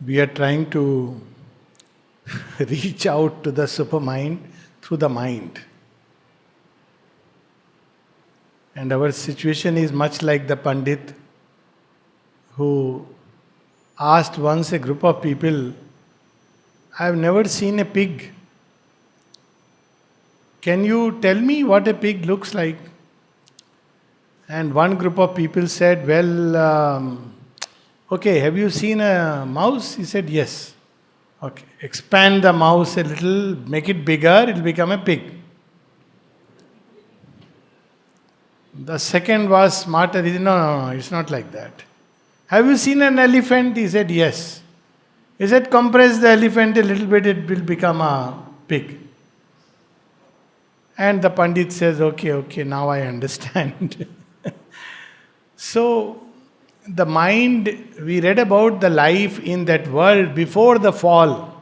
We are trying to reach out to the supermind through the mind. And our situation is much like the Pandit who asked once a group of people, I have never seen a pig. Can you tell me what a pig looks like? And one group of people said, okay, have you seen a mouse? He said, yes. Okay, expand the mouse a little, make it bigger, it will become a pig. The second was smarter. He said, no, it's not like that. Have you seen an elephant? He said, yes. He said, compress the elephant a little bit, it will become a pig. And the Pandit says, okay, now I understand. So, the mind, we read about the life in that world before the fall.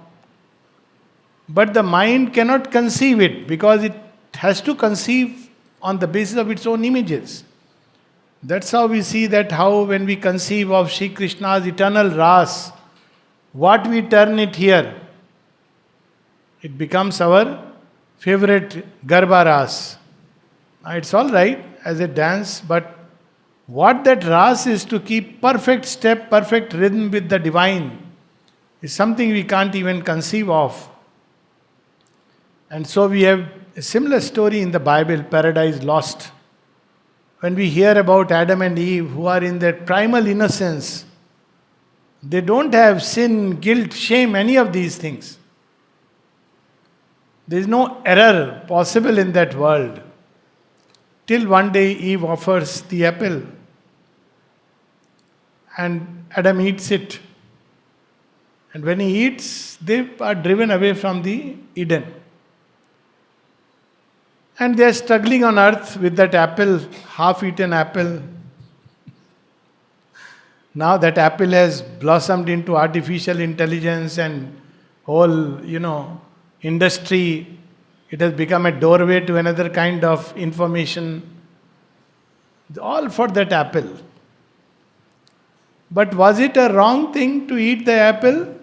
But the mind cannot conceive it because it has to conceive on the basis of its own images. That's how we see that how when we conceive of Sri Krishna's eternal ras, what we turn it here, it becomes our favorite Garba ras. It's all right as a dance, but what that ras is to keep perfect step, perfect rhythm with the divine is something we can't even conceive of. And so we have a similar story in the Bible, Paradise Lost. When we hear about Adam and Eve who are in their primal innocence, they don't have sin, guilt, shame, any of these things. There is no error possible in that world. Till one day Eve offers the apple and Adam eats it. And when he eats, they are driven away from the Eden. And they are struggling on earth with that apple, half-eaten apple. Now that apple has blossomed into artificial intelligence and whole, industry. It has become a doorway to another kind of information. All for that apple. But was it a wrong thing to eat the apple?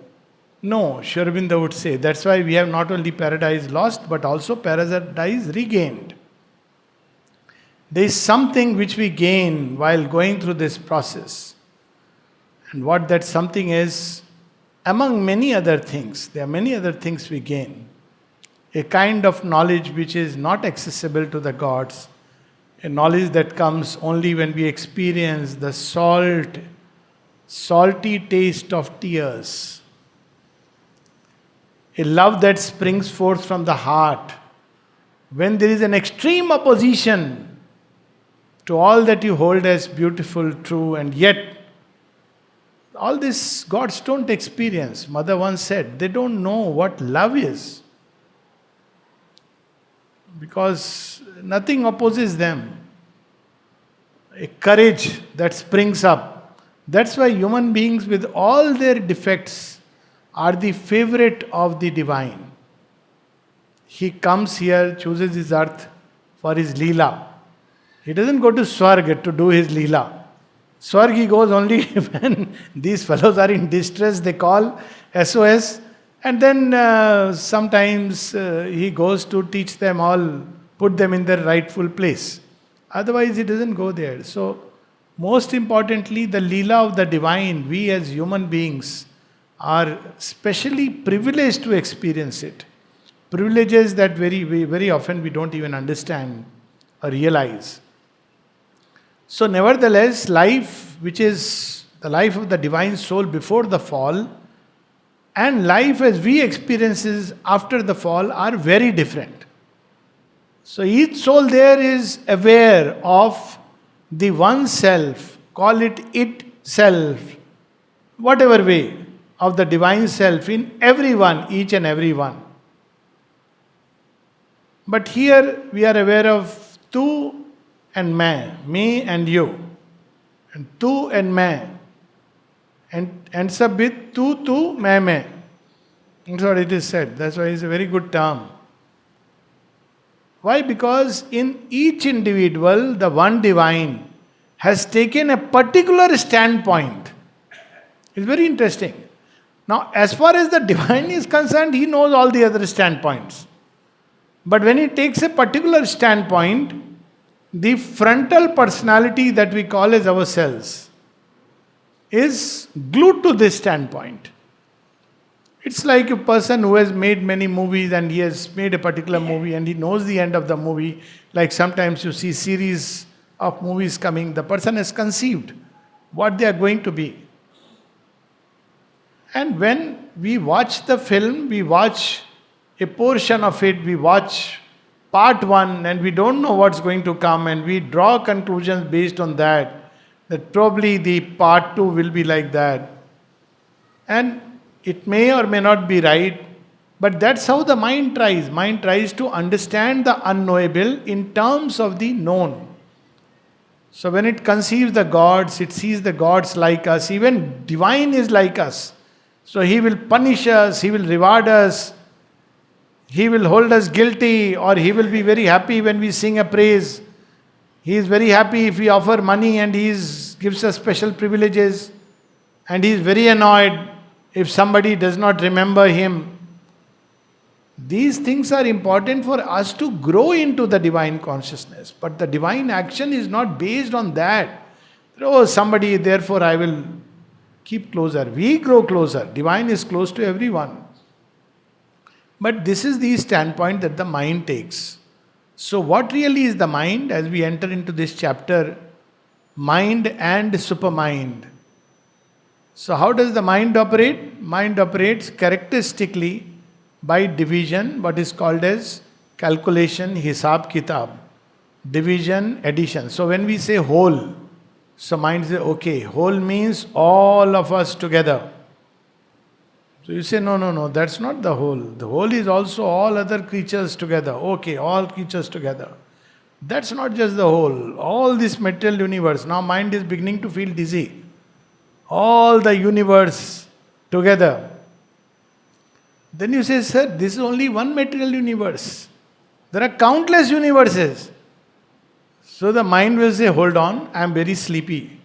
No, Sri Aurobindo would say. That's why we have not only paradise lost, but also paradise regained. There is something which we gain while going through this process. And what that something is, among many other things, there are many other things we gain. A kind of knowledge which is not accessible to the gods, a knowledge that comes only when we experience the salty taste of tears. A love that springs forth from the heart. When there is an extreme opposition to all that you hold as beautiful, true, and yet all this gods don't experience. Mother once said, they don't know what love is. Because nothing opposes them. A courage that springs up. That's why human beings with all their defects are the favorite of the divine. He comes here, chooses his earth for his Leela. He doesn't go to Swarg to do his Leela. Swarg he goes only when these fellows are in distress, they call SOS. And then sometimes he goes to teach them all, put them in their rightful place. Otherwise he doesn't go there. So most importantly, the Leela of the divine, we as human beings are specially privileged to experience it. Privileges that very often we don't even understand or realize. So nevertheless, life which is the life of the divine soul before the fall and life as we experience it after the fall are very different. So each soul there is aware of the one self, call it self, whatever way, of the divine self in everyone, each and every one. But here we are aware of tu and me and you, and tu and मैं, and ends up with tu, मैं. That's what it is said. That's why it's a very good term. Why? Because in each individual, the one divine has taken a particular standpoint. It's very interesting. Now, as far as the divine is concerned, he knows all the other standpoints. But when he takes a particular standpoint, the frontal personality that we call as ourselves is glued to this standpoint. It's like a person who has made many movies and he has made a particular movie and he knows the end of the movie. Like sometimes you see series of movies coming, the person has conceived what they are going to be. And when we watch the film, we watch a portion of it, we watch part one and we don't know what's going to come and we draw conclusions based on that probably the part two will be like that. And it may or may not be right, but that's how the mind tries. Mind tries to understand the unknowable in terms of the known. So when it conceives the gods, it sees the gods like us. Even divine is like us. So he will punish us, he will reward us, he will hold us guilty, or he will be very happy when we sing a praise. He is very happy if we offer money and he gives us special privileges. And he is very annoyed if somebody does not remember him. These things are important for us to grow into the divine consciousness. But the divine action is not based on that. Oh, somebody, therefore I will keep closer. We grow closer. Divine is close to everyone. But this is the standpoint that the mind takes. So what really is the mind as we enter into this chapter? Mind and supermind. So how does the mind operate? Mind operates characteristically by division, what is called as calculation, hisab kitab. Division, addition. So when we say whole, so mind says, okay, whole means all of us together. So you say, no, that's not the whole. The whole is also all other creatures together. Okay, all creatures together. That's not just the whole. All this material universe. Now mind is beginning to feel dizzy. All the universe together. Then you say, sir, this is only one material universe. There are countless universes. So the mind will say, hold on, I am very sleepy.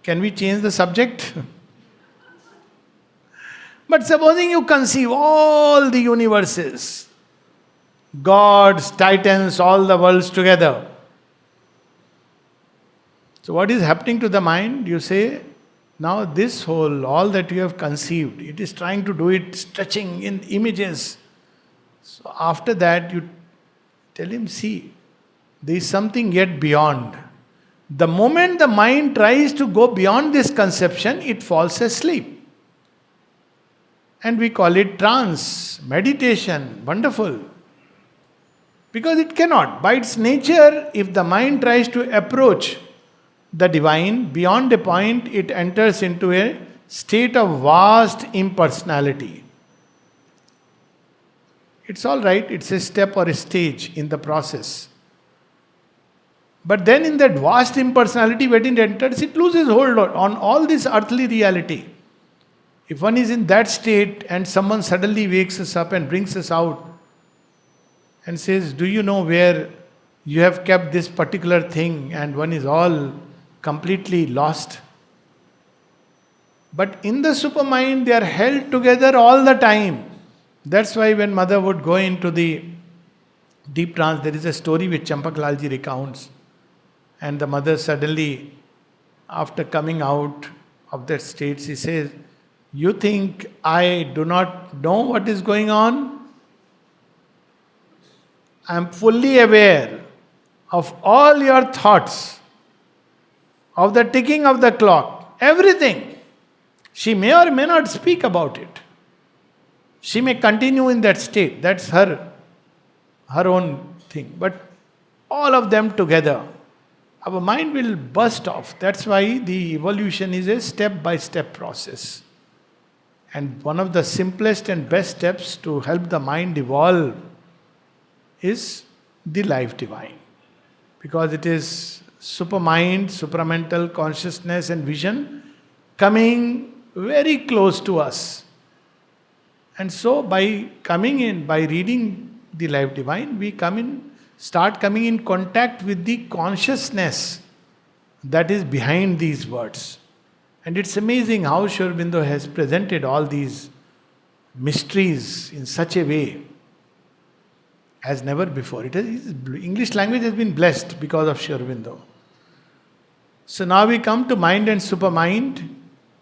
Can we change the subject? But supposing you conceive all the universes, gods, titans, all the worlds together. So what is happening to the mind? You say, now this whole, all that you have conceived, it is trying to do it, stretching in images. So after that you tell him, see, there is something yet beyond. The moment the mind tries to go beyond this conception, it falls asleep. And we call it trance, meditation, wonderful. Because it cannot. By its nature, if the mind tries to approach the divine, beyond a point, it enters into a state of vast impersonality. It's all right, it's a step or a stage in the process. But then in that vast impersonality, when it enters, it loses hold on all this earthly reality. If one is in that state and someone suddenly wakes us up and brings us out and says, do you know where you have kept this particular thing, and one is all completely lost. But in the supermind, they are held together all the time. That's why when mother would go into the deep trance, there is a story which Champaklalji recounts. And the mother suddenly, after coming out of that state, she says, you think I do not know what is going on? I am fully aware of all your thoughts, of the ticking of the clock, everything. She may or may not speak about it. She may continue in that state. That's her own thing. But all of them together, our mind will burst off. That's why the evolution is a step-by-step process. And one of the simplest and best steps to help the mind evolve is the life divine. Because it is supermind, supramental consciousness and vision coming very close to us. And so by coming in, by reading the life divine, we start coming in contact with the consciousness that is behind these words. And it's amazing how Sri Aurobindo has presented all these mysteries in such a way as never before. English language has been blessed because of Sri Aurobindo. So now we come to mind and supermind.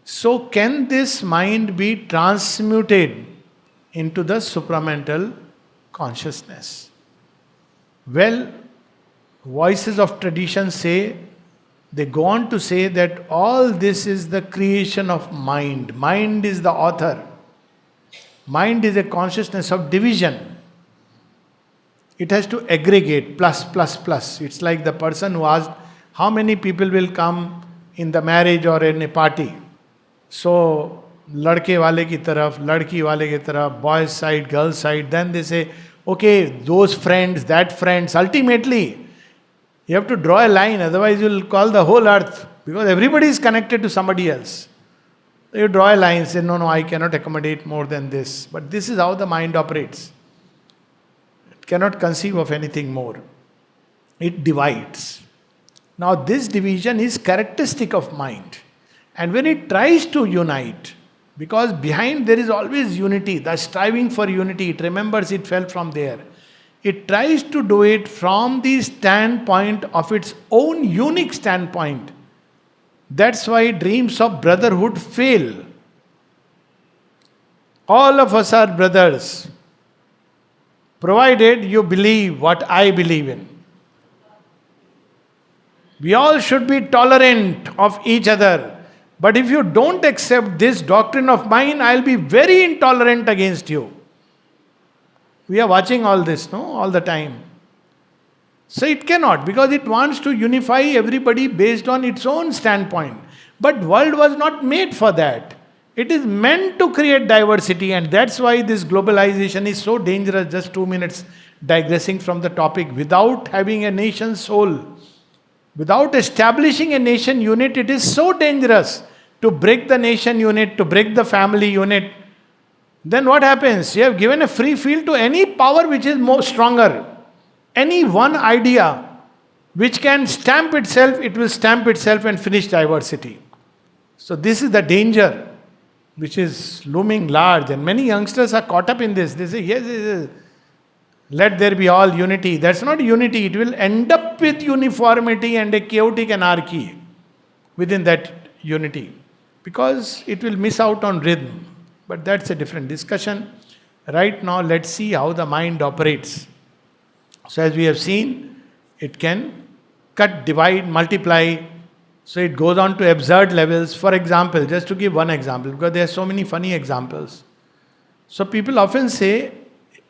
So can this mind be transmuted into the supramental consciousness? Well, voices of tradition say, they go on to say that all this is the creation of mind. Mind is the author. Mind is a consciousness of division. It has to aggregate, plus, plus, plus. It's like the person who asked, how many people will come in the marriage or in a party? So, ladke wale ki taraf, ladki wale ki taraf, boys side, girls side. Then they say, okay, those friends, that friends. Ultimately, you have to draw a line, otherwise you will call the whole earth. Because everybody is connected to somebody else. So you draw a line, say, no, I cannot accommodate more than this. But this is how the mind operates. It cannot conceive of anything more. It divides. Now this division is characteristic of mind. And when it tries to unite, because behind there is always unity, the striving for unity, it remembers it fell from there. It tries to do it from the standpoint of its own unique standpoint. That's why dreams of brotherhood fail. All of us are brothers, provided you believe what I believe in. We all should be tolerant of each other. But if you don't accept this doctrine of mine, I'll be very intolerant against you. We are watching all this, no? All the time. So it cannot, because it wants to unify everybody based on its own standpoint. But world was not made for that. It is meant to create diversity, and that's why this globalization is so dangerous. Just 2 minutes digressing from the topic. Without having a nation soul, without establishing a nation unit, it is so dangerous to break the nation unit, to break the family unit. Then what happens? You have given a free field to any power which is more stronger. Any one idea which can stamp itself, it will stamp itself and finish diversity. So this is the danger which is looming large, and many youngsters are caught up in this. They say, yes, let there be all unity. That's not unity. It will end up with uniformity and a chaotic anarchy within that unity, because it will miss out on rhythm. But that's a different discussion. Right now, let's see how the mind operates. So as we have seen, it can cut, divide, multiply. So it goes on to absurd levels. For example, just to give one example, because there are so many funny examples. So people often say,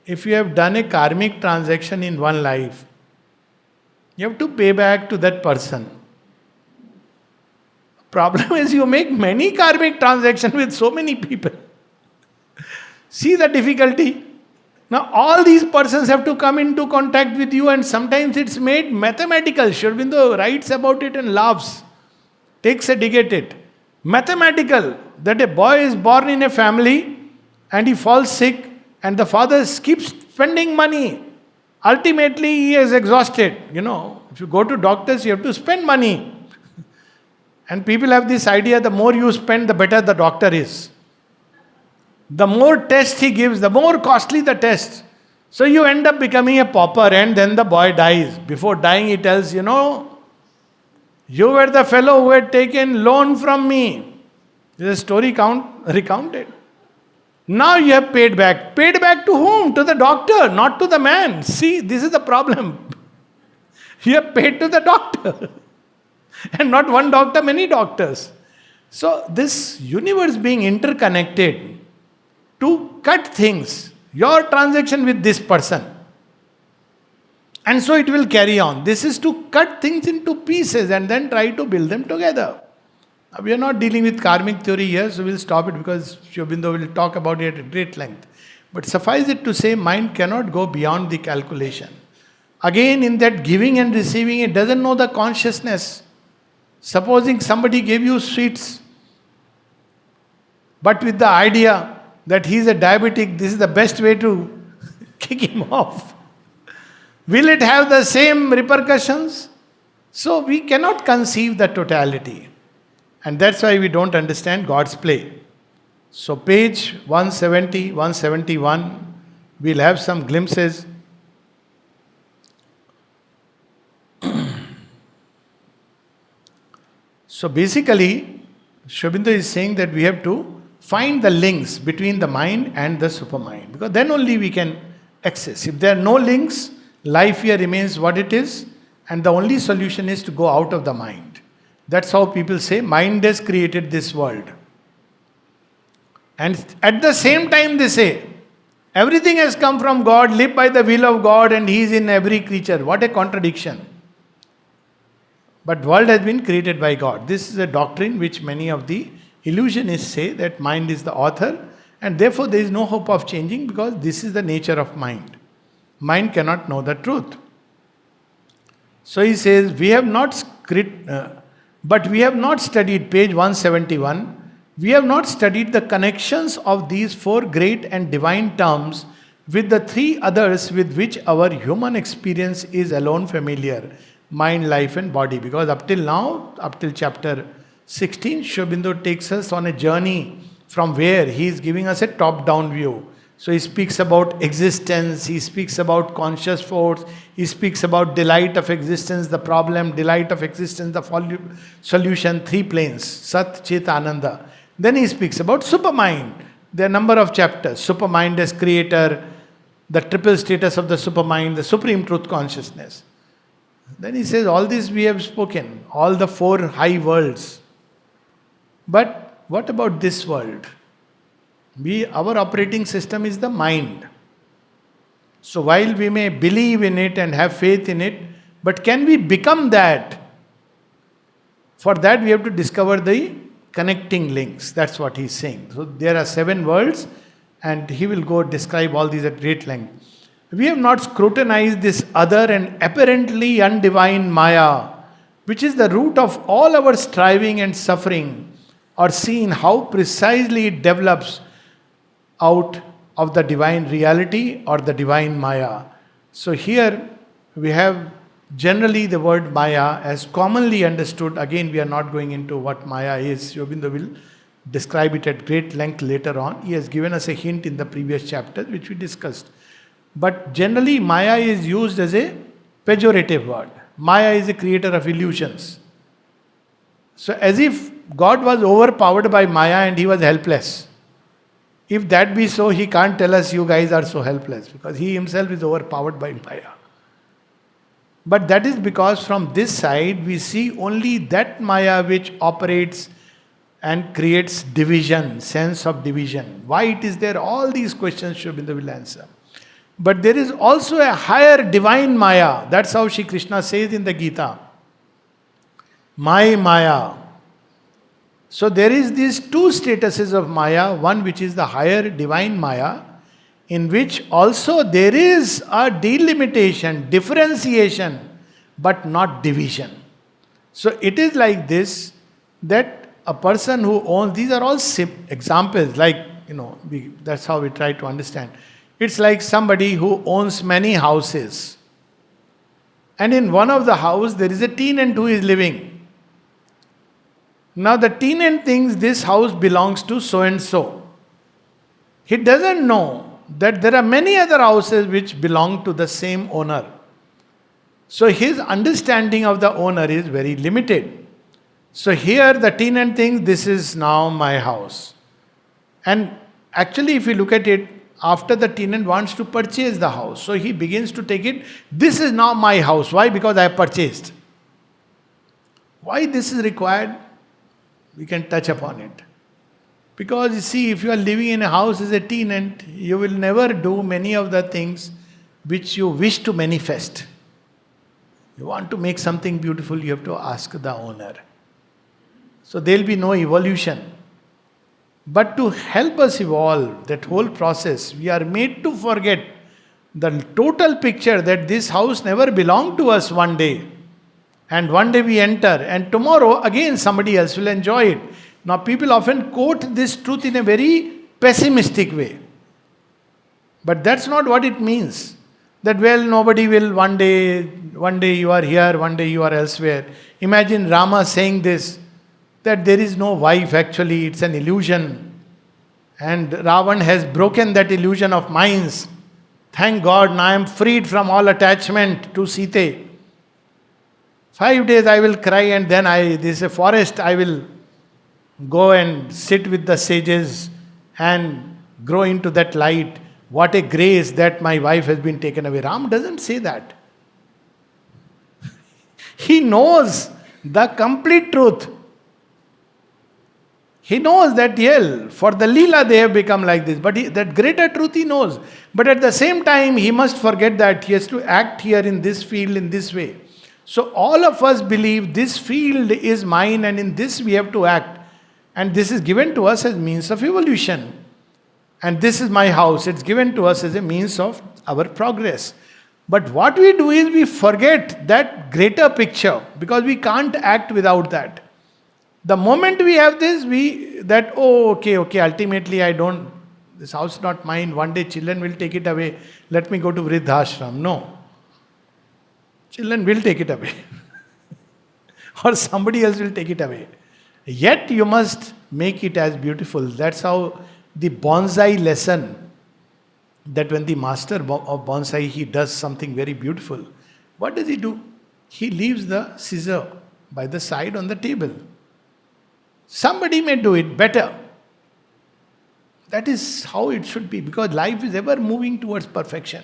if you have done a karmic transaction in one life, you have to pay back to that person. Problem is, you make many karmic transactions with so many people. See the difficulty? Now all these persons have to come into contact with you, and sometimes it's made mathematical. Sri Aurobindo writes about it and laughs. Takes a dig at it. Mathematical. That a boy is born in a family and he falls sick, and the father keeps spending money. Ultimately he is exhausted. If you go to doctors, you have to spend money. And people have this idea, the more you spend, the better the doctor is. The more tests he gives, the more costly the test. So you end up becoming a pauper, and then the boy dies. Before dying, he tells, you were the fellow who had taken loan from me. There's a story recounted. Now you have paid back. Paid back to whom? To the doctor, not to the man. See, this is the problem. You have paid to the doctor. And not one doctor, many doctors. So this universe being interconnected, to cut things, your transaction with this person. And so it will carry on. This is to cut things into pieces and then try to build them together. Now, we are not dealing with karmic theory here, so we'll stop it, because Sri Aurobindo will talk about it at great length. But suffice it to say, mind cannot go beyond the calculation. Again, in that giving and receiving, it doesn't know the consciousness. Supposing somebody gave you sweets, but with the idea that he is a diabetic, this is the best way to kick him off. Will it have the same repercussions? So we cannot conceive the totality. And that's why we don't understand God's play. So page 170, 171, we'll have some glimpses. So basically, Sri Aurobindo is saying that we have to find the links between the mind and the supermind, because then only we can access. If there are no links, life here remains what it is, and the only solution is to go out of the mind. That's how people say mind has created this world. And at the same time they say everything has come from God, live by the will of God, and He is in every creature. What a contradiction. But world has been created by God. This is a doctrine which many of the illusionists say, that mind is the author, and therefore there is no hope of changing, because this is the nature of mind. Mind cannot know the truth. So he says, but we have not studied, page 171, we have not studied the connections of these four great and divine terms with the three others with which our human experience is alone familiar: mind, life and body. Because up till now, up till chapter 16, Sri Aurobindo takes us on a journey from where he is giving us a top-down view. So he speaks about existence, he speaks about conscious force, he speaks about delight of existence, the problem, delight of existence, the solution, three planes, Sat, Chit, Ananda. Then he speaks about supermind. There are a number of chapters. Supermind as creator, the triple status of the supermind, the supreme truth consciousness. Then he says, all this we have spoken, all the four high worlds. But what about this world? Our operating system is the mind. So while we may believe in it and have faith in it, but can we become that? For that we have to discover the connecting links. That's what he's saying. So there are 7 worlds, and he will go describe all these at great length. We have not scrutinized this other and apparently undivine Maya, which is the root of all our striving and suffering, or seen how precisely it develops out of the divine reality or the divine Maya. So here we have generally the word Maya as commonly understood. Again, we are not going into what Maya is. Sri Aurobindo will describe it at great length later on. He has given us a hint in the previous chapter, which we discussed. But generally, Maya is used as a pejorative word. Maya is a creator of illusions. So as if God was overpowered by Maya and he was helpless. If that be so, he can't tell us you guys are so helpless, because he himself is overpowered by Maya. But that is because from this side we see only that Maya which operates and creates division, sense of division. Why it is there? All these questions Sri Aurobindo will answer. But there is also a higher divine Maya. That's how Shri Krishna says in the Gita. My Maya. So there is these 2 statuses of Maya. One which is the higher divine Maya, in which also there is a delimitation, differentiation, but not division. So it is like this, that a person who owns, these are all examples, like, that's how we try to understand. It's like somebody who owns many houses. And in one of the house there is a tenant who is living. Now the tenant thinks this house belongs to so and so. He doesn't know that there are many other houses which belong to the same owner. So his understanding of the owner is very limited. So here the tenant thinks this is now my house. And actually if you look at it, after the tenant wants to purchase the house, so he begins to take it, this is now my house. Why? Because I have purchased. Why this is required? We can touch upon it. Because you see, if you are living in a house as a tenant, you will never do many of the things which you wish to manifest. You want to make something beautiful, you have to ask the owner. So there will be no evolution. But to help us evolve that whole process, we are made to forget the total picture that this house never belonged to us one day. And one day we enter, and tomorrow again somebody else will enjoy it. Now people often quote this truth in a very pessimistic way. But that's not what it means. That, well, nobody will one day you are here, one day you are elsewhere. Imagine Rama saying this, that there is no wife actually, it's an illusion. And Ravan has broken that illusion of minds. Thank God, now I am freed from all attachment to Sita. 5 days I will cry, and then this is a forest, I will go and sit with the sages and grow into that light. What a grace that my wife has been taken away. Ram doesn't say that. He knows the complete truth. He knows that, for the Leela they have become like this. But that greater truth he knows. But at the same time, he must forget that he has to act here in this field in this way. So all of us believe this field is mine and in this we have to act. And this is given to us as means of evolution. And this is my house. It's given to us as a means of our progress. But what we do is we forget that greater picture because we can't act without that. The moment we have this, okay, ultimately this house is not mine, one day children will take it away, let me go to Vriddhashram. No. Children will take it away. Or somebody else will take it away. Yet you must make it as beautiful. That's how the bonsai lesson, that when the master of bonsai, he does something very beautiful. What does he do? He leaves the scissor by the side on the table. Somebody may do it better. That is how it should be, because life is ever moving towards perfection.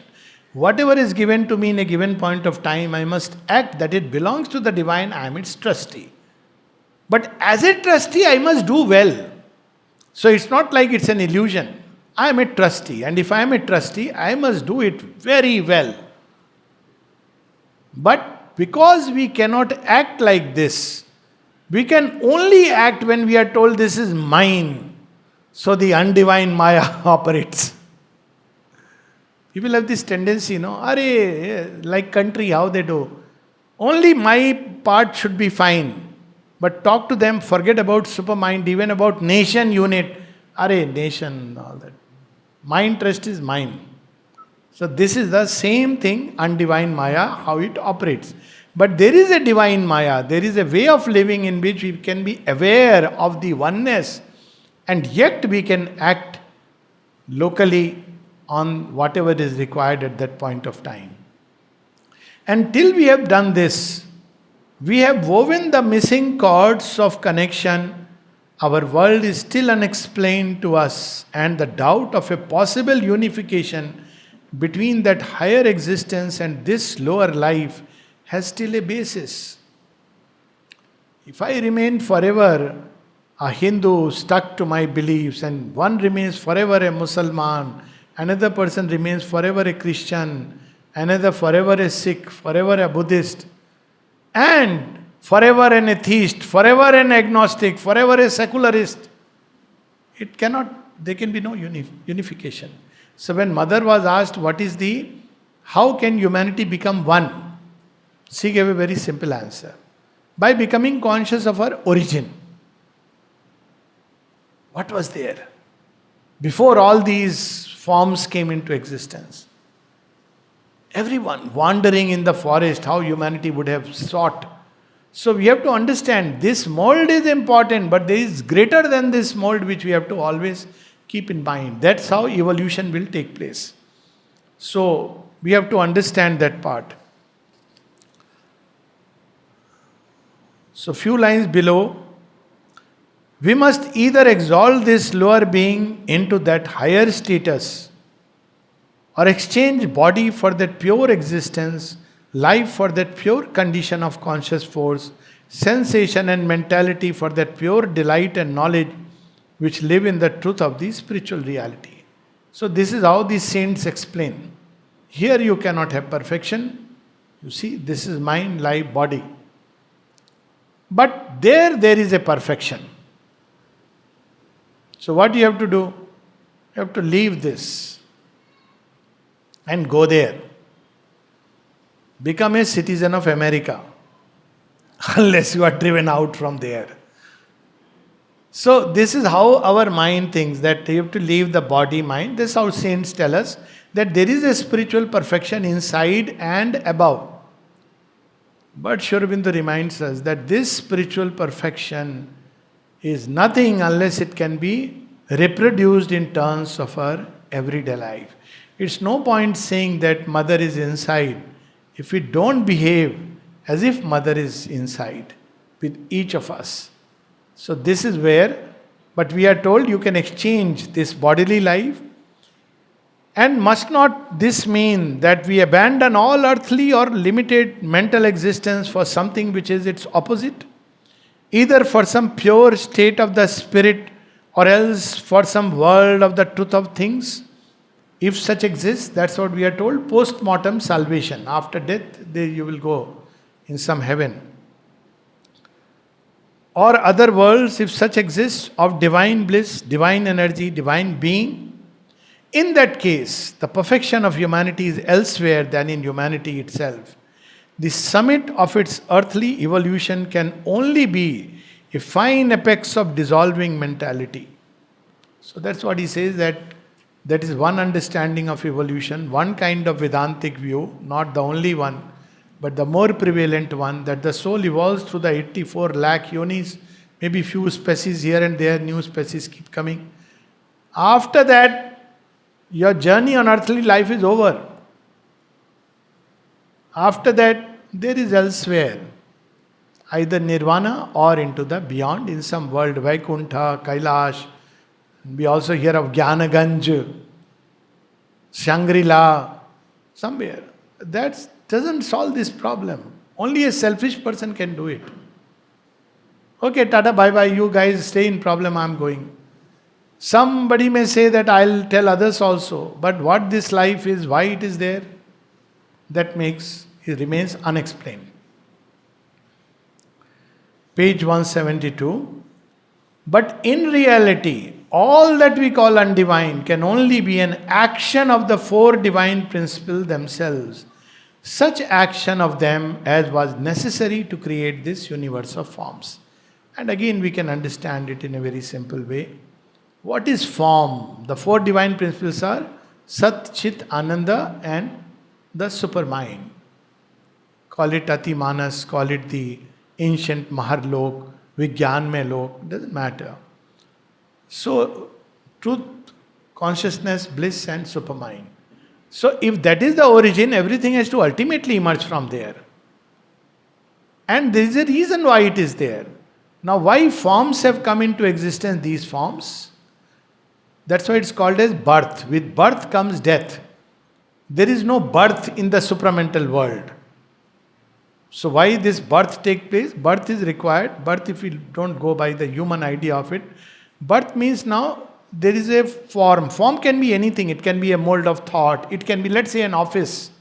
Whatever is given to me in a given point of time, I must act that it belongs to the divine, I am its trustee. But as a trustee, I must do well. So it's not like it's an illusion. I am a trustee, and if I am a trustee, I must do it very well. But because we cannot act like this, we can only act when we are told this is mine. So the undivine Maya operates. People have this tendency, like country, how they do. Only my part should be fine. But talk to them, forget about supermind, even about nation unit. Nation, all that. My interest is mine. So this is the same thing, undivine Maya, how it operates. But there is a divine Maya, there is a way of living in which we can be aware of the oneness, and yet we can act locally on whatever is required at that point of time. Until we have done this, we have woven the missing cords of connection. Our world is still unexplained to us, and the doubt of a possible unification between that higher existence and this lower life has still a basis. If I remain forever a Hindu stuck to my beliefs, and one remains forever a Muslim, another person remains forever a Christian, another forever a Sikh, forever a Buddhist, and forever an atheist, forever an agnostic, forever a secularist, there can be no unification. So when Mother was asked how can humanity become one? She gave a very simple answer. By becoming conscious of her origin. What was there? Before all these forms came into existence. Everyone wandering in the forest, how humanity would have sought. So we have to understand this mold is important, but there is greater than this mold which we have to always keep in mind. That's how evolution will take place. So we have to understand that part. So few lines below, we must either exalt this lower being into that higher status, or exchange body for that pure existence, life for that pure condition of conscious force, sensation and mentality for that pure delight and knowledge which live in the truth of the spiritual reality. So this is how the saints explain. Here you cannot have perfection. You see, this is mind, life, body. But there is a perfection. So what you have to do? You have to leave this and go there. Become a citizen of America. Unless you are driven out from there. So this is how our mind thinks, that you have to leave the body mind. This is how saints tell us that there is a spiritual perfection inside and above. But Sri Aurobindo reminds us that this spiritual perfection is nothing unless it can be reproduced in terms of our everyday life. It's no point saying that mother is inside if we don't behave as if mother is inside with each of us. So, this is where, but we are told you can exchange this bodily life. And must not this mean that we abandon all earthly or limited mental existence for something which is its opposite? Either for some pure state of the spirit or else for some world of the truth of things? If such exists, that's what we are told, post-mortem salvation. After death, there you will go in some heaven. Or other worlds, if such exists, of divine bliss, divine energy, divine being. In that case, the perfection of humanity is elsewhere than in humanity itself. The summit of its earthly evolution can only be a fine apex of dissolving mentality. So that's what he says, that is one understanding of evolution, one kind of Vedantic view, not the only one, but the more prevalent one, that the soul evolves through the 84 lakh yonis, maybe few species here and there, new species keep coming. After that, your journey on earthly life is over. After that, there is elsewhere, either nirvana or into the beyond, in some world, Vaikuntha, Kailash. We also hear of Jnanaganj, Shangri-La, somewhere. That doesn't solve this problem. Only a selfish person can do it. Okay, Tata, bye-bye, you guys stay in problem, I'm going. Somebody may say that I'll tell others also, but what this life is, why it is there, it remains unexplained. Page 172. But in reality, all that we call undivine can only be an action of the four divine principles themselves. Such action of them as was necessary to create this universe of forms. And again, we can understand it in a very simple way. What is form? The four divine principles are Sat, Chit, Ananda and the Supermind. Call it Ati Manas, call it the ancient Maharlok, Vigyanmay Lok, doesn't matter. So, truth, consciousness, bliss and supermind. So, if that is the origin, everything has to ultimately emerge from there. And there is a reason why it is there. Now, why forms have come into existence, these forms? That's why it's called as birth. With birth comes death. There is no birth in the supramental world. So why this birth take place? Birth is required. Birth, if we don't go by the human idea of it, birth means now there is a form. Form can be anything. It can be a mold of thought. It can be, let's say, an office.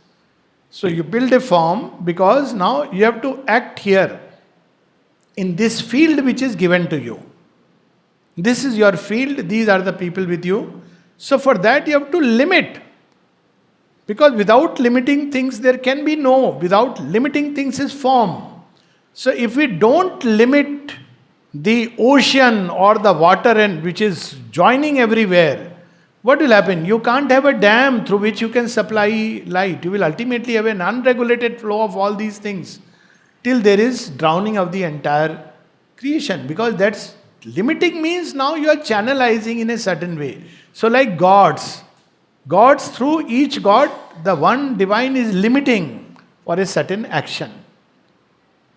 So you build a form because now you have to act here in this field which is given to you. This is your field, these are the people with you. So for that you have to limit. Because without limiting things there can be no. Without limiting things is form. So if we don't limit the ocean or the water and which is joining everywhere, what will happen? You can't have a dam through which you can supply light. You will ultimately have an unregulated flow of all these things till there is drowning of the entire creation. Because that's limiting means now you are channelizing in a certain way. So like gods through each god, the one divine is limiting for a certain action.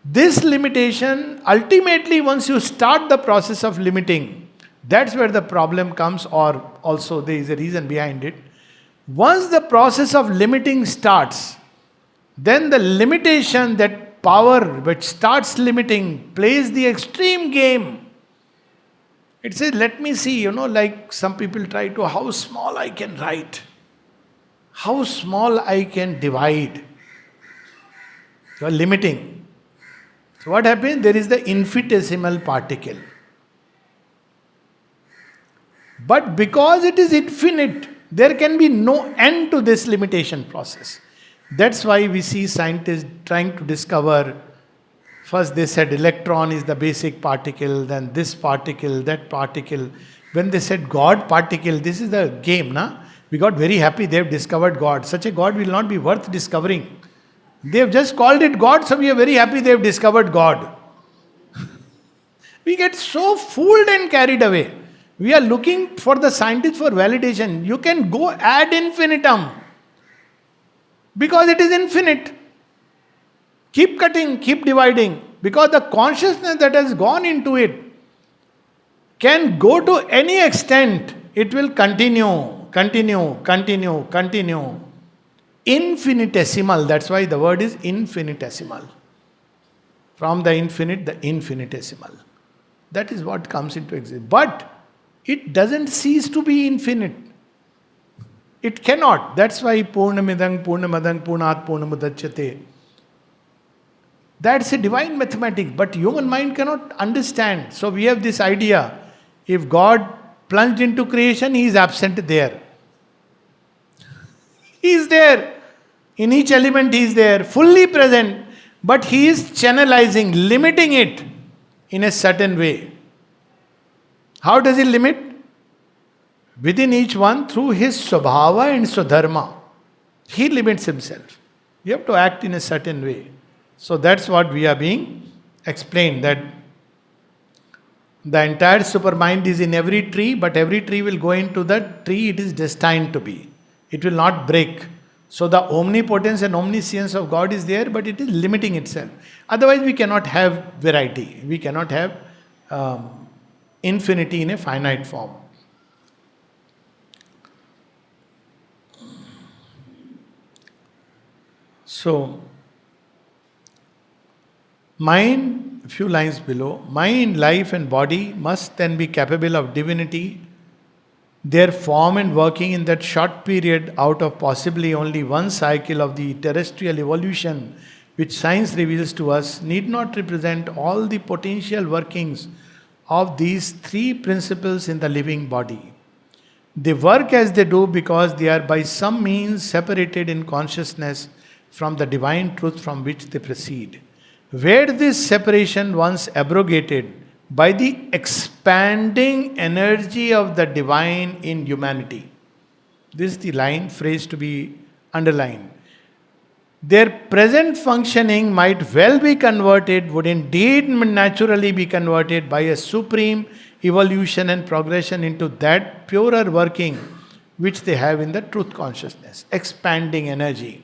This limitation, ultimately once you start the process of limiting, that's where the problem comes, or also there is a reason behind it. Once the process of limiting starts, then the limitation, that power which starts limiting, plays the extreme game. It says, let me see, like some people try to, how small I can write, how small I can divide. You are limiting. So what happens? There is the infinitesimal particle. But because it is infinite, there can be no end to this limitation process. That's why we see scientists trying to discover. First they said electron is the basic particle, then this particle, that particle. When they said God particle, this is the game, na? We got very happy they have discovered God. Such a God will not be worth discovering. They have just called it God, so we are very happy they have discovered God. We get so fooled and carried away. We are looking for the scientist for validation. You can go ad infinitum because it is infinite. Keep cutting, keep dividing, because the consciousness that has gone into it can go to any extent. It will continue, continue, continue, continue. Infinitesimal. That's why the word is infinitesimal. From the infinite, the infinitesimal. That is what comes into existence. But it doesn't cease to be infinite. It cannot. That's why Purnamidang, Purnamadang, Purnat, Purnamudachyate. That's a divine mathematics, but human mind cannot understand. So we have this idea. If God plunged into creation, He is absent there. He is there. In each element He is there, fully present. But He is channelizing, limiting it in a certain way. How does He limit? Within each one through His Swabhava and Swadharma. He limits Himself. You have to act in a certain way. So that's what we are being explained, that the entire supermind is in every tree, but every tree will go into that tree it is destined to be. It will not break. So the omnipotence and omniscience of God is there, but it is limiting itself. Otherwise we cannot have variety. We cannot have infinity in a finite form. So, mind, a few lines below, mind, life and body must then be capable of divinity, their form and working in that short period out of possibly only one cycle of the terrestrial evolution which science reveals to us need not represent all the potential workings of these three principles in the living body. They work as they do because they are by some means separated in consciousness from the divine truth from which they proceed. Were this separation once abrogated by the expanding energy of the divine in humanity, this is the line, phrase to be underlined, their present functioning might well be converted, would indeed naturally be converted by a supreme evolution and progression into that purer working which they have in the truth consciousness, expanding energy.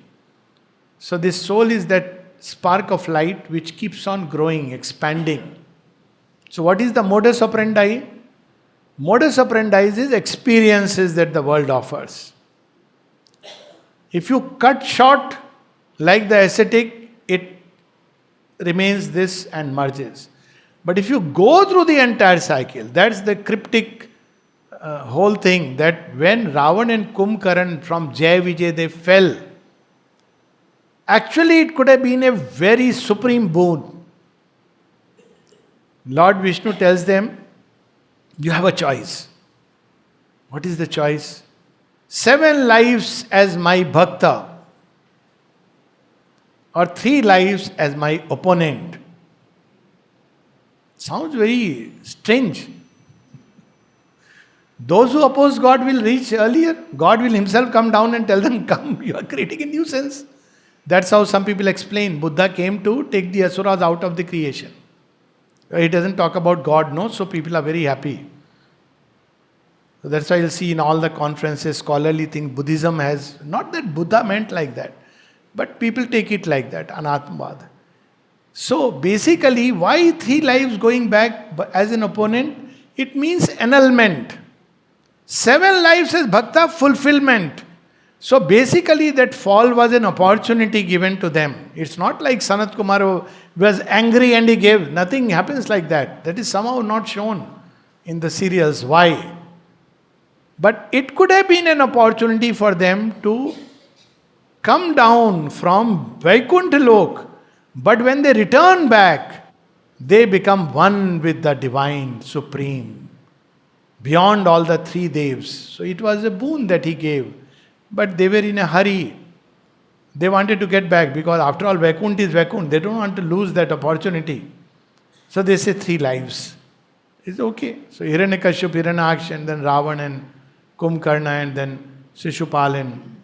So this soul is that spark of light which keeps on growing, expanding. So what is the modus operandi? Modus operandi is experiences that the world offers. If you cut short like the ascetic, it remains this and merges. But if you go through the entire cycle, that's the cryptic whole thing, that when Ravan and Kumbhakarna from Jai Vijay they fell, actually it could have been a very supreme boon. Lord Vishnu tells them, you have a choice. What is the choice? 7 lives as my bhakta, or 3 lives as my opponent. Sounds very strange. Those who oppose God will reach earlier. God will Himself come down and tell them, come, you are creating a nuisance. That's how some people explain. Buddha came to take the asuras out of the creation. He doesn't talk about God, no, so people are very happy. So that's why you'll see in all the conferences, scholarly things, Buddhism has, not that Buddha meant like that, but people take it like that, Anatmavad. So basically, why 3 lives going back as an opponent? It means annulment. 7 lives as bhakta, fulfillment. So basically that fall was an opportunity given to them. It's not like Sanat Kumar was angry and he gave. Nothing happens like that. That is somehow not shown in the serials. Why? But it could have been an opportunity for them to come down from Vaikuntha Lok. But when they return back, they become one with the divine, supreme, beyond all the 3 devs. So it was a boon that he gave. But they were in a hurry. They wanted to get back because after all Vaikuntha is Vaikuntha. They don't want to lose that opportunity. So they say 3 lives. It's okay. So Hiranyakashipu, Hiranyaksh, and then Ravan and Kumbhakarna, and then Shishupal and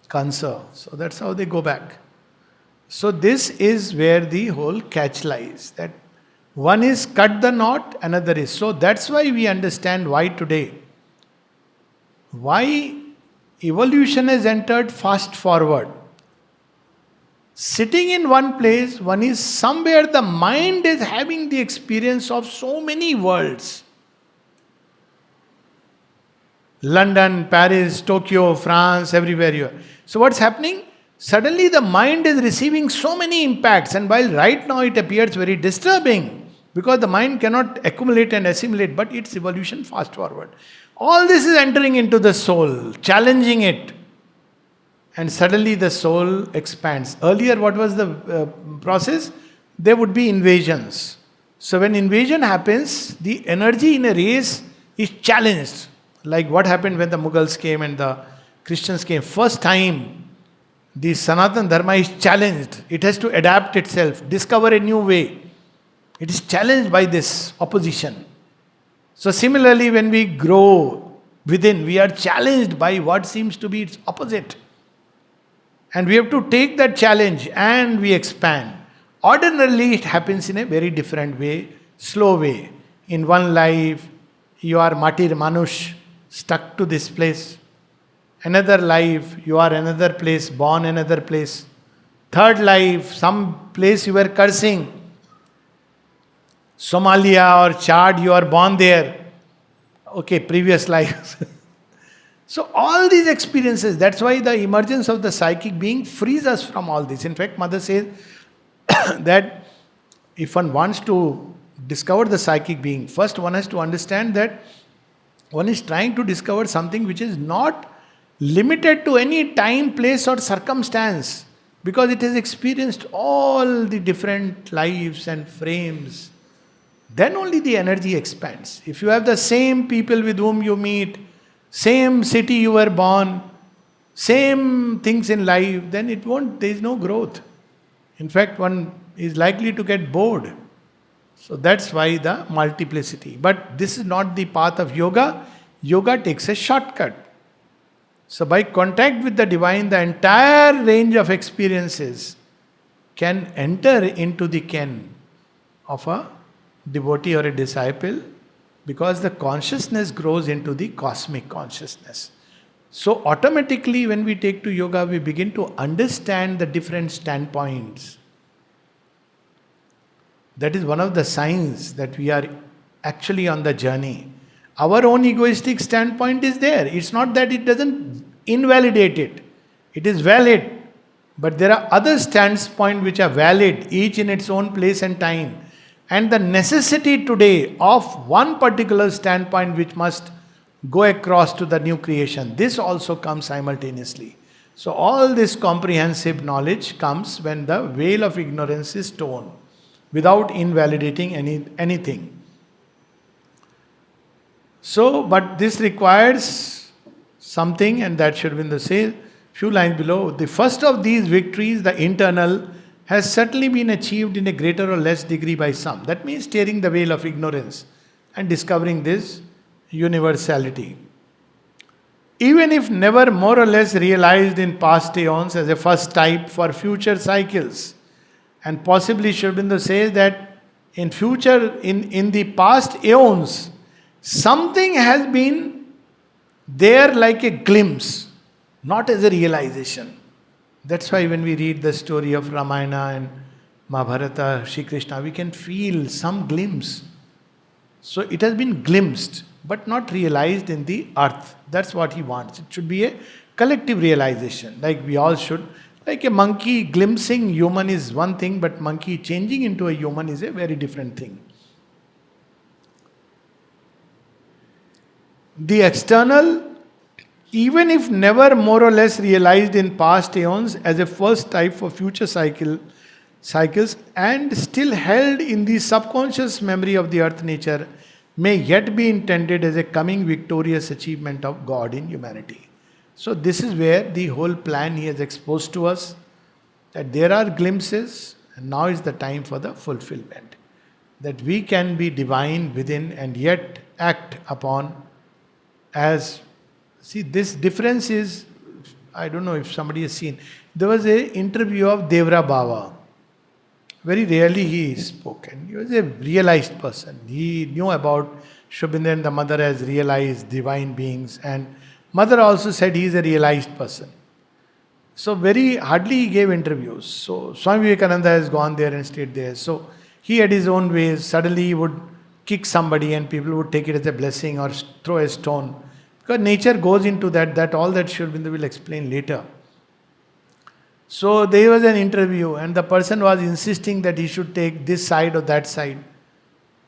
Kansa. So that's how they go back. So this is where the whole catch lies. That One is cut the knot, another is. So that's why we understand why today. Why evolution has entered fast forward. Sitting in one place, one is somewhere the mind is having the experience of so many worlds. London, Paris, Tokyo, France, everywhere you are. So what's happening? Suddenly the mind is receiving so many impacts, and while right now it appears very disturbing, because the mind cannot accumulate and assimilate, but its evolution fast forward. All this is entering into the soul, challenging it. And suddenly the soul expands. Earlier, what was the process? There would be invasions. So when invasion happens, the energy in a race is challenged. Like what happened when the Mughals came and the Christians came. First time, the Sanatan Dharma is challenged. It has to adapt itself, discover a new way. It is challenged by this opposition. So similarly, when we grow within, we are challenged by what seems to be its opposite. And we have to take that challenge and we expand. Ordinarily, it happens in a very different way, slow way. In one life, you are Matir Manush, stuck to this place. Another life, you are another place, born another place. Third life, some place you were cursing. Somalia or Chad, you are born there. Okay, previous life. So all these experiences, that's why the emergence of the psychic being frees us from all this. In fact, Mother says that if one wants to discover the psychic being, first one has to understand that one is trying to discover something which is not limited to any time, place or circumstance, because it has experienced all the different lives and frames. Then only the energy expands. If you have the same people with whom you meet, same city you were born, same things in life, then there is no growth. In fact, one is likely to get bored. So that's why the multiplicity. But this is not the path of yoga. Yoga takes a shortcut. So by contact with the divine, the entire range of experiences can enter into the ken of a devotee or a disciple, because the consciousness grows into the cosmic consciousness. So automatically when we take to yoga, we begin to understand the different standpoints. That is one of the signs that we are actually on the journey. Our own egoistic standpoint is there. It's not that it doesn't invalidate it. It is valid. But there are other standpoints which are valid, each in its own place and time. And the necessity today of one particular standpoint which must go across to the new creation, this also comes simultaneously. So all this comprehensive knowledge comes when the veil of ignorance is torn, without invalidating anything. So, but this requires something, and that should be in the same few lines below. The first of these victories, the internal, has certainly been achieved in a greater or less degree by some. That means tearing the veil of ignorance and discovering this universality. Even if never more or less realized in past aeons as a first type for future cycles. And possibly Sri Aurobindo says that in future, in the past aeons, something has been there like a glimpse, not as a realization. That's why when we read the story of Ramayana and Mahabharata, Shri Krishna, we can feel some glimpse. So it has been glimpsed, but not realized in the earth. That's what he wants. It should be a collective realization, like we all should. Like a monkey glimpsing human is one thing, but monkey changing into a human is a very different thing. The external, even if never more or less realized in past aeons as a first type for future cycles, and still held in the subconscious memory of the earth nature, may yet be intended as a coming victorious achievement of God in humanity. So this is where the whole plan he has exposed to us, that there are glimpses, and now is the time for the fulfillment. That we can be divine within and yet act upon as... See, this difference is, I don't know if somebody has seen. There was an interview of Devra Baba. Very rarely he spoke, and he was a realized person. He knew about Shubinda and the mother as realized divine beings, and mother also said he is a realized person. So very hardly he gave interviews. So Swami Vivekananda has gone there and stayed there. So he had his own ways. Suddenly he would kick somebody and people would take it as a blessing or throw a stone. Because nature goes into that. That all that Sri Aurobindo will explain later. So there was an interview and the person was insisting that he should take this side or that side.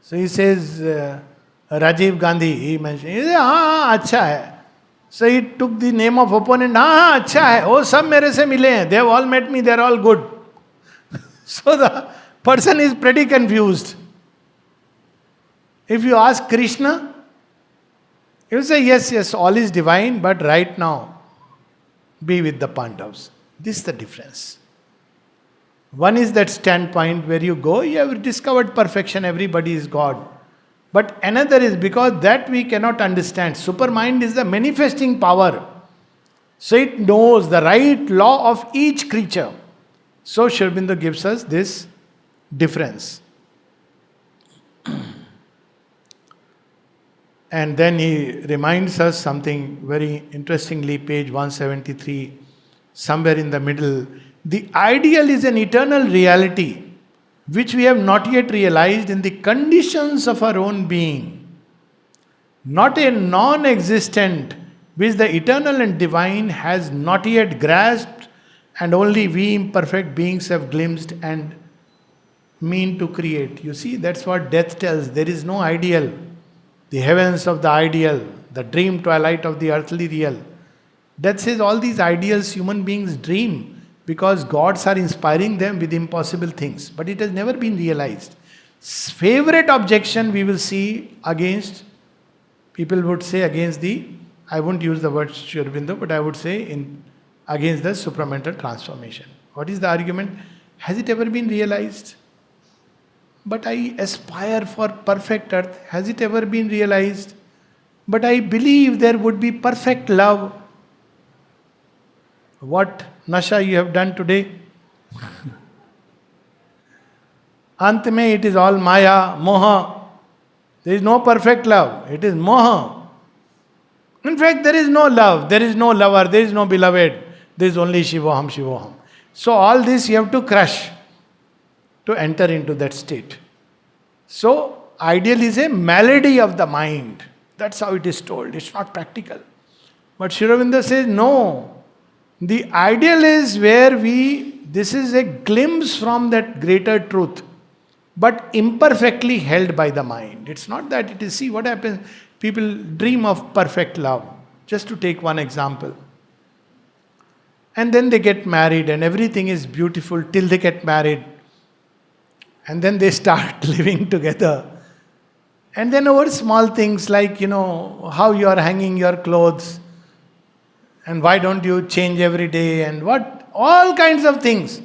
So he says, Rajiv Gandhi, he mentioned, he said, हाँ अच्छा है. So he took the name of opponent, हाँ अच्छा है, वो सब मेरे से मिले हैं, they have all met me, they are all good. So the person is pretty confused. If you ask Krishna, he will say, yes, all is divine, but right now, be with the Pandavas. This is the difference. One is that standpoint where you go, you have discovered perfection, everybody is God. But another is because that we cannot understand. Supermind is the manifesting power. So it knows the right law of each creature. So Sri Aurobindo gives us this difference. And then he reminds us something very interestingly, page 173, somewhere in the middle. The ideal is an eternal reality which we have not yet realized in the conditions of our own being. Not a non existent which the eternal and divine has not yet grasped, and only we imperfect beings have glimpsed and mean to create. You see, that's what death tells. There is no ideal. The heavens of the ideal, the dream twilight of the earthly real. Death says all these ideals human beings dream because gods are inspiring them with impossible things. But it has never been realized. Favorite objection we will see against, people would say against the, I won't use the word Sri Aurobindo, but I would say against the supramental transformation. What is the argument? Has it ever been realized? But I aspire for perfect earth. Has it ever been realized? But I believe there would be perfect love. What nasha you have done today? Ant mein it is all maya, moha. There is no perfect love. It is moha. In fact, there is no love. There is no lover. There is no beloved. There is only Shivoham, Shivoham. So all this you have to crush to enter into that state. So, ideal is a malady of the mind. That's how it is told. It's not practical. But Sri Aurobindo says, no. The ideal is where this is a glimpse from that greater truth, but imperfectly held by the mind. It's not that it is, see what happens, people dream of perfect love. Just to take one example. And then they get married and everything is beautiful till they get married. And then they start living together. And then over small things like, how you are hanging your clothes. And why don't you change every day? And what? All kinds of things.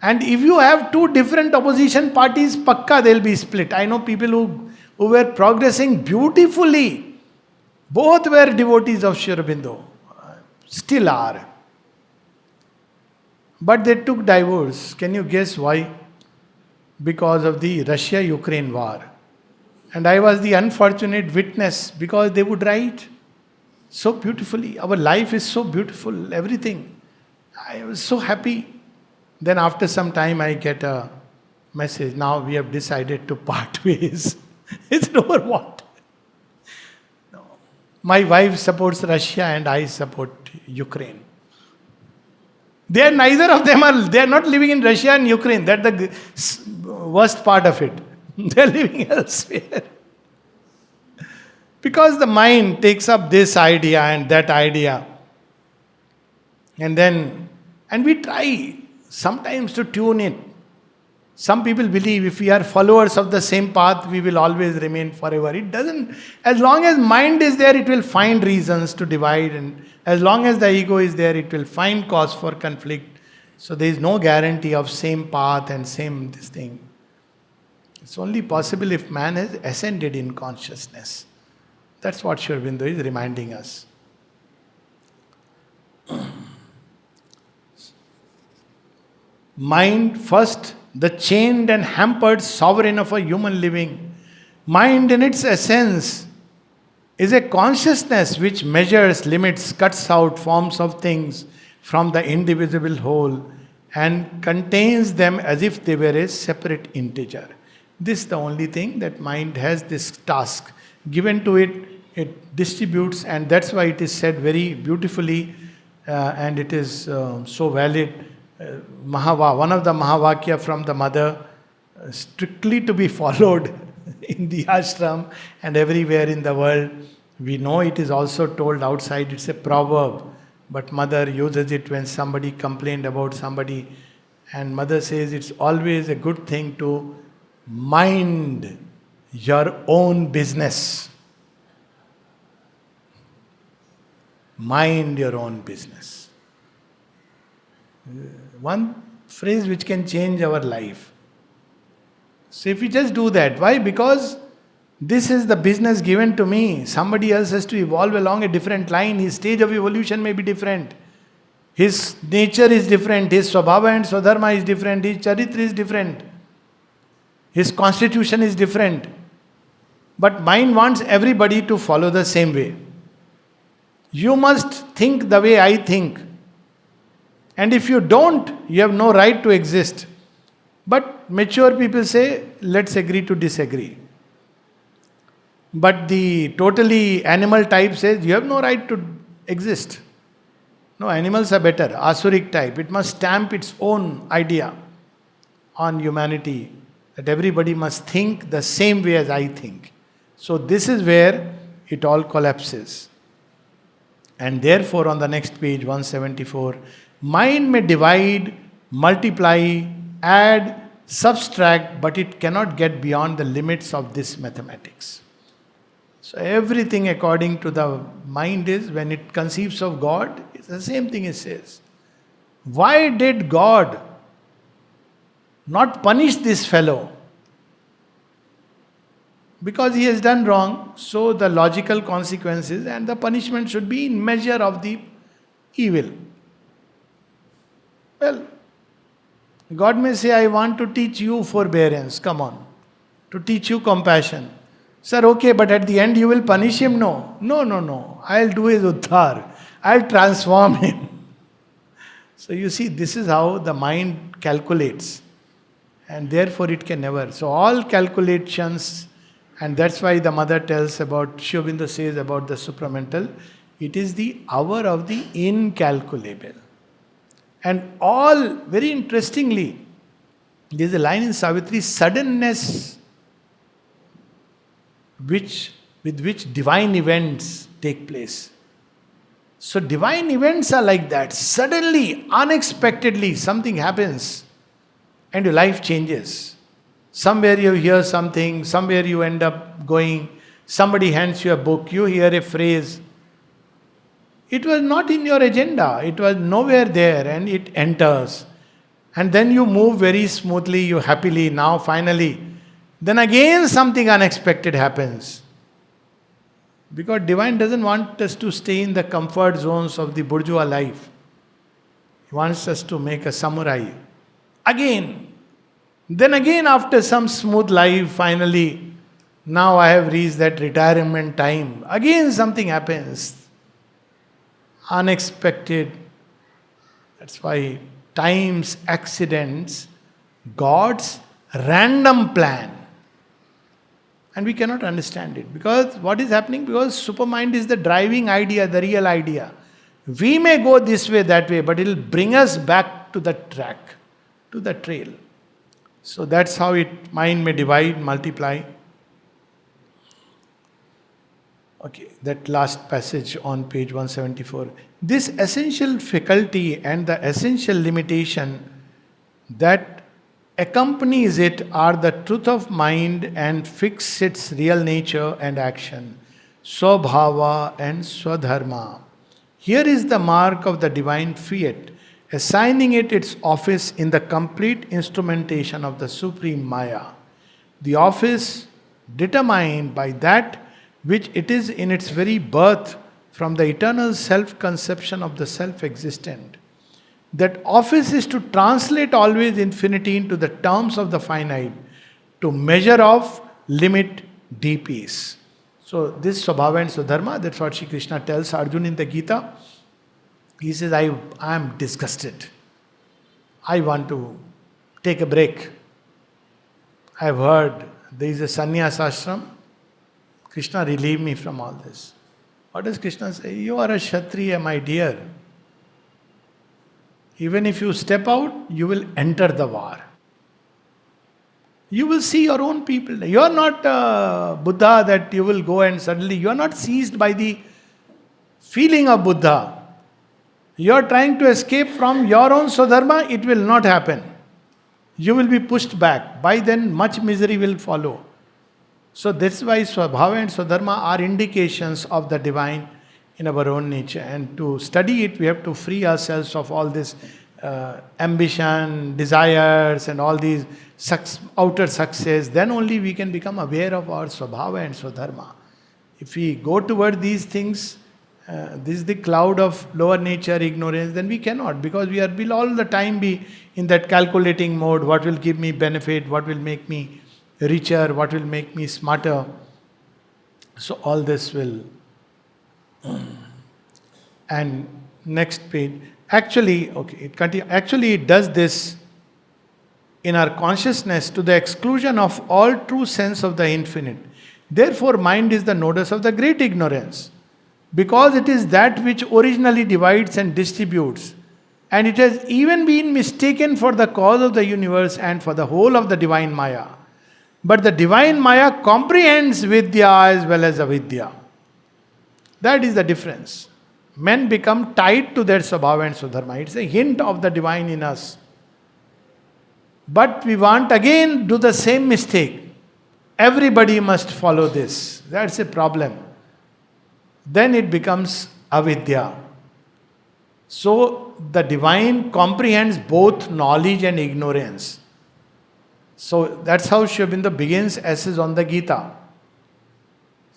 And if you have two different opposition parties, pakka they'll be split. I know people who were progressing beautifully. Both were devotees of Sri Aurobindo. Still are. But they took divorce. Can you guess why? Because of the Russia-Ukraine war. And I was the unfortunate witness because they would write so beautifully. Our life is so beautiful, everything. I was so happy. Then after some time I get a message, now we have decided to part ways. It's over what? No. My wife supports Russia and I support Ukraine. They are neither of them they are not living in Russia and Ukraine. That's the worst part of it. They are living elsewhere. Because the mind takes up this idea and that idea. And we try sometimes to tune it. Some people believe if we are followers of the same path, we will always remain forever. It doesn't. As long as mind is there, it will find reasons to divide. And as long as the ego is there, it will find cause for conflict. So there is no guarantee of same path and same this thing. It's only possible if man has ascended in consciousness. That's what Sri Aurobindo is reminding us. Mind first the chained and hampered sovereign of a human living. Mind, in its essence, is a consciousness which measures, limits, cuts out forms of things from the indivisible whole and contains them as if they were a separate integer. This is the only thing that mind has this task given to it. It distributes, and that's why it is said very beautifully, and it is so valid. One of the Mahavakya from the mother, strictly to be followed in the ashram and everywhere in the world. We know it is also told outside, it's a proverb, but mother uses it when somebody complained about somebody, and mother says it's always a good thing to mind your own business. Mind your own business. One phrase which can change our life. So if we just do that, why? Because this is the business given to me. Somebody else has to evolve along a different line. His stage of evolution may be different. His nature is different. His swabhava and swadharma is different. His charitra is different. His constitution is different. But mind wants everybody to follow the same way. You must think the way I think. And if you don't, you have no right to exist. But mature people say, let's agree to disagree. But the totally animal type says, you have no right to exist. No, animals are better. Asuric type. It must stamp its own idea on humanity. That everybody must think the same way as I think. So this is where it all collapses. And therefore on the next page, 174, mind may divide, multiply, add, subtract, but it cannot get beyond the limits of this mathematics. So everything according to the mind is, when it conceives of God, it's the same thing it says. Why did God not punish this fellow? Because he has done wrong, so the logical consequences and the punishment should be in measure of the evil. Well, God may say, I want to teach you forbearance, come on, to teach you compassion. Sir, okay, but at the end you will punish him? No. No. I'll do his uddhar. I'll transform him. So you see, this is how the mind calculates. And therefore it can never. So all calculations, and that's why the mother tells about, Sri Aurobindo says about the supramental, it is the hour of the incalculable. And all, very interestingly, there is a line in Savitri, suddenness with which divine events take place. So divine events are like that. Suddenly, unexpectedly, something happens and your life changes. Somewhere you hear something, somewhere you end up going, somebody hands you a book, you hear a phrase. It was not in your agenda, it was nowhere there, and it enters. And then you move very smoothly, you happily, now finally. Then again something unexpected happens. Because divine doesn't want us to stay in the comfort zones of the bourgeois life. He wants us to make a samurai. Again. Then again after some smooth life, finally, now I have reached that retirement time. Again something happens. Unexpected. That's why time's accidents, God's random plan. And we cannot understand it. Because what is happening? Because supermind is the driving idea, the real idea. We may go this way, that way, but it will bring us back to the track, to the trail. So that's how mind may divide, multiply. Okay, that last passage on page 174. This essential faculty and the essential limitation that accompanies it are the truth of mind and fix its real nature and action, swabhava and swadharma. Here is the mark of the divine fiat, assigning it its office in the complete instrumentation of the supreme Maya. The office determined by that which it is in its very birth from the eternal self-conception of the self-existent. That office is to translate always infinity into the terms of the finite, to measure of limit dps. So this Swabhava and Swadharma, that's what Shri Krishna tells Arjuna in the Gita. He says, I am disgusted. I want to take a break. I have heard there is a sannyas ashram. Krishna, relieve me from all this. What does Krishna say? You are a Kshatriya, my dear. Even if you step out, you will enter the war. You will see your own people. You are not Buddha that you will go and suddenly, you are not seized by the feeling of Buddha. You are trying to escape from your own Swadharma, it will not happen. You will be pushed back. By then, much misery will follow. So that's why Swabhava and Swadharma are indications of the divine in our own nature. And to study it, we have to free ourselves of all this ambition, desires, and all these outer success. Then only we can become aware of our Swabhava and Swadharma. If we go toward these things, this is the cloud of lower nature, ignorance, then we cannot, because will all the time be in that calculating mode. What will give me benefit? What will make me richer? What will make me smarter? So all this will... And next page. Actually, it does this in our consciousness to the exclusion of all true sense of the infinite. Therefore, mind is the nodus of the great ignorance, because it is that which originally divides and distributes, and it has even been mistaken for the cause of the universe and for the whole of the divine Maya. But the divine Maya comprehends Vidya as well as Avidya. That is the difference. Men become tied to their Swabhava and Swadharma. It's a hint of the divine in us. But we want again do the same mistake. Everybody must follow this. That's a problem. Then it becomes Avidya. So the divine comprehends both knowledge and ignorance. So that's how Sri Aurobindo begins essays on the Gita.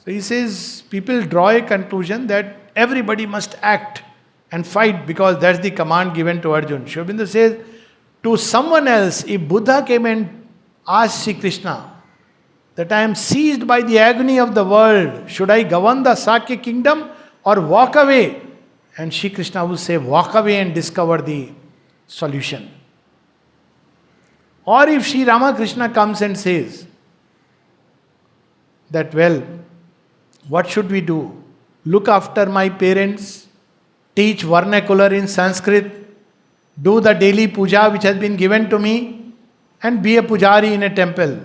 So he says, people draw a conclusion that everybody must act and fight because that's the command given to Arjuna. Sri Aurobindo says, to someone else, if Buddha came and asked Sri Krishna that I am seized by the agony of the world, should I govern the Sakya kingdom or walk away? And Sri Krishna will say, walk away and discover the solution. Or if Sri Ramakrishna comes and says that, well, what should we do? Look after my parents, teach vernacular in Sanskrit, do the daily puja which has been given to me, and be a pujari in a temple.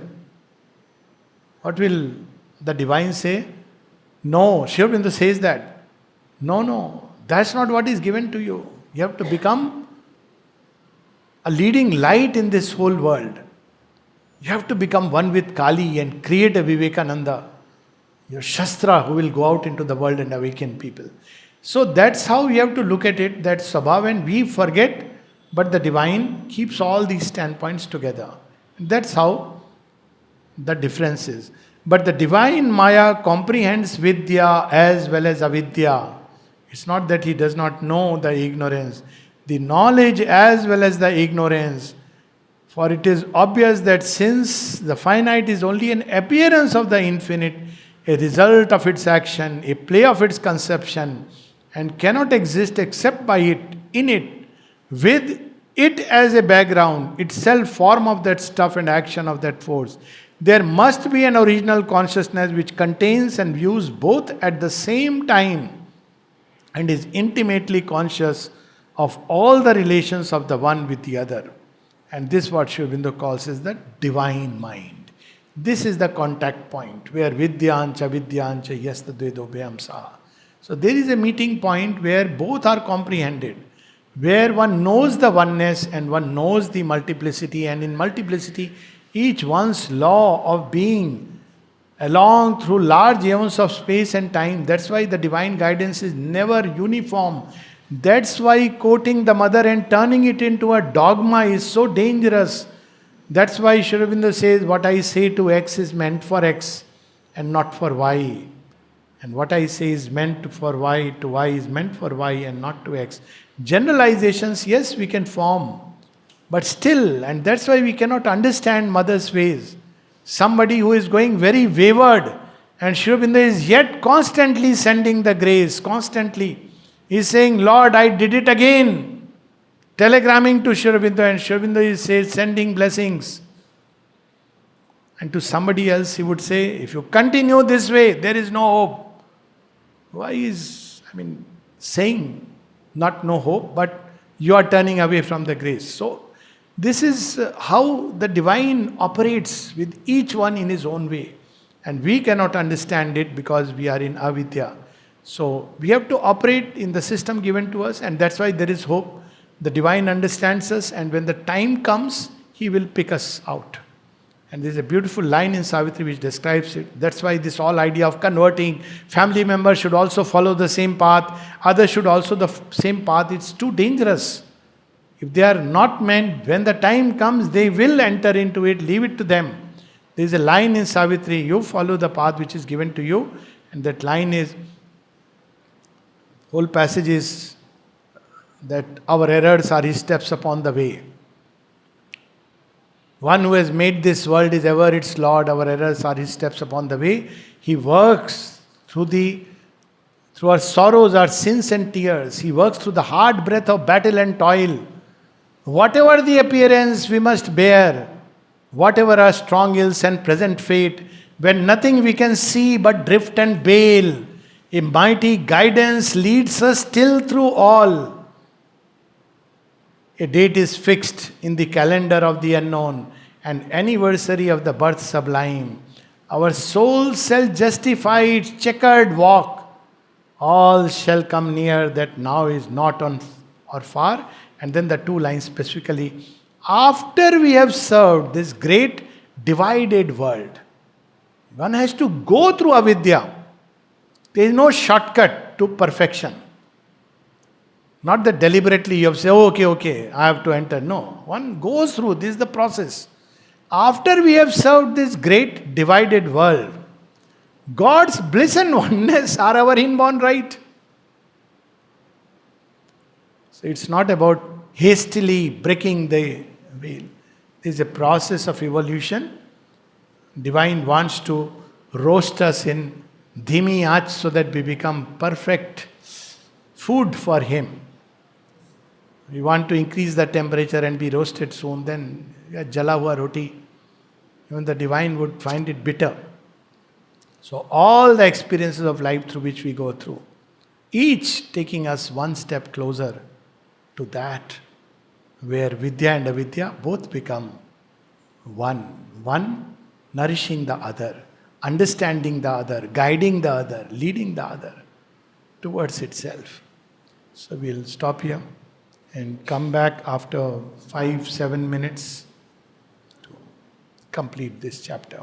What will the divine say? No, Sri Aurobindo says that. No, that's not what is given to you. You have to become a leading light in this whole world. You have to become one with Kali and create a Vivekananda, your Shastra who will go out into the world and awaken people. So that's how we have to look at it, that Swabhava, and we forget, but the divine keeps all these standpoints together. That's how the difference is. But the divine Maya comprehends Vidya as well as Avidya. It's not that he does not know the ignorance. The knowledge as well as the ignorance. For it is obvious that since the finite is only an appearance of the infinite, a result of its action, a play of its conception, and cannot exist except by it, in it, with it as a background, itself form of that stuff and action of that force, there must be an original consciousness which contains and views both at the same time and is intimately conscious of all the relations of the one with the other. And this what Sri Aurobindo calls is the divine mind. This is the contact point where Vidyancha Vidyancha Yastadvedobhyam Saha. So there is a meeting point where both are comprehended, where one knows the oneness and one knows the multiplicity, and in multiplicity each one's law of being along through large aeons of space and time. That's why the divine guidance is never uniform. That's why quoting the mother and turning it into a dogma is so dangerous. That's why Sri Aurobindo says, what I say to X is meant for X and not for Y. And what I say is meant for Y, to Y is meant for Y and not to X. Generalizations, yes, we can form, but still, and that's why we cannot understand mother's ways. Somebody who is going very wayward, and Sri Aurobindo is yet constantly sending the grace, constantly. He's saying, Lord, I did it again. Telegramming to Sri Aurobindo, and Sri Aurobindo is sending blessings. And to somebody else, he would say, if you continue this way, there is no hope. Why is, saying not no hope, but you are turning away from the grace. So, this is how the divine operates with each one in his own way. And we cannot understand it because we are in avidya. So, we have to operate in the system given to us, and that's why there is hope. The divine understands us, and when the time comes, he will pick us out. And there's a beautiful line in Savitri which describes it. That's why this whole idea of converting, family members should also follow the same path, others should also the same path. It's too dangerous. If they are not meant, when the time comes, they will enter into it, leave it to them. There's a line in Savitri, you follow the path which is given to you, and that line is, whole passage is that our errors are his steps upon the way. One who has made this world is ever its Lord. Our errors are his steps upon the way. He works through our sorrows, our sins and tears. He works through the hard breath of battle and toil. Whatever the appearance we must bear, whatever our strong ills and present fate, when nothing we can see but drift and bail, a mighty guidance leads us still through all. A date is fixed in the calendar of the unknown, an anniversary of the birth sublime. Our soul shall justify its checkered walk. All shall come near that now is not on or far. And then the two lines specifically. After we have served this great divided world, one has to go through avidya. There is no shortcut to perfection. Not that deliberately you have said, okay, I have to enter. No, one goes through, this is the process. After we have served this great divided world, God's bliss and oneness are our inborn right. So it's not about hastily breaking the veil. This is a process of evolution. Divine wants to roast us in dhimi aach so that we become perfect food for him. We want to increase the temperature and be roasted soon, then jala hua roti. Even the divine would find it bitter. So all the experiences of life through which we go through, each taking us one step closer to that, where vidya and avidya both become one. One nourishing the other, understanding the other, guiding the other, leading the other towards itself. So we'll stop here and come back after 5-7 minutes to complete this chapter.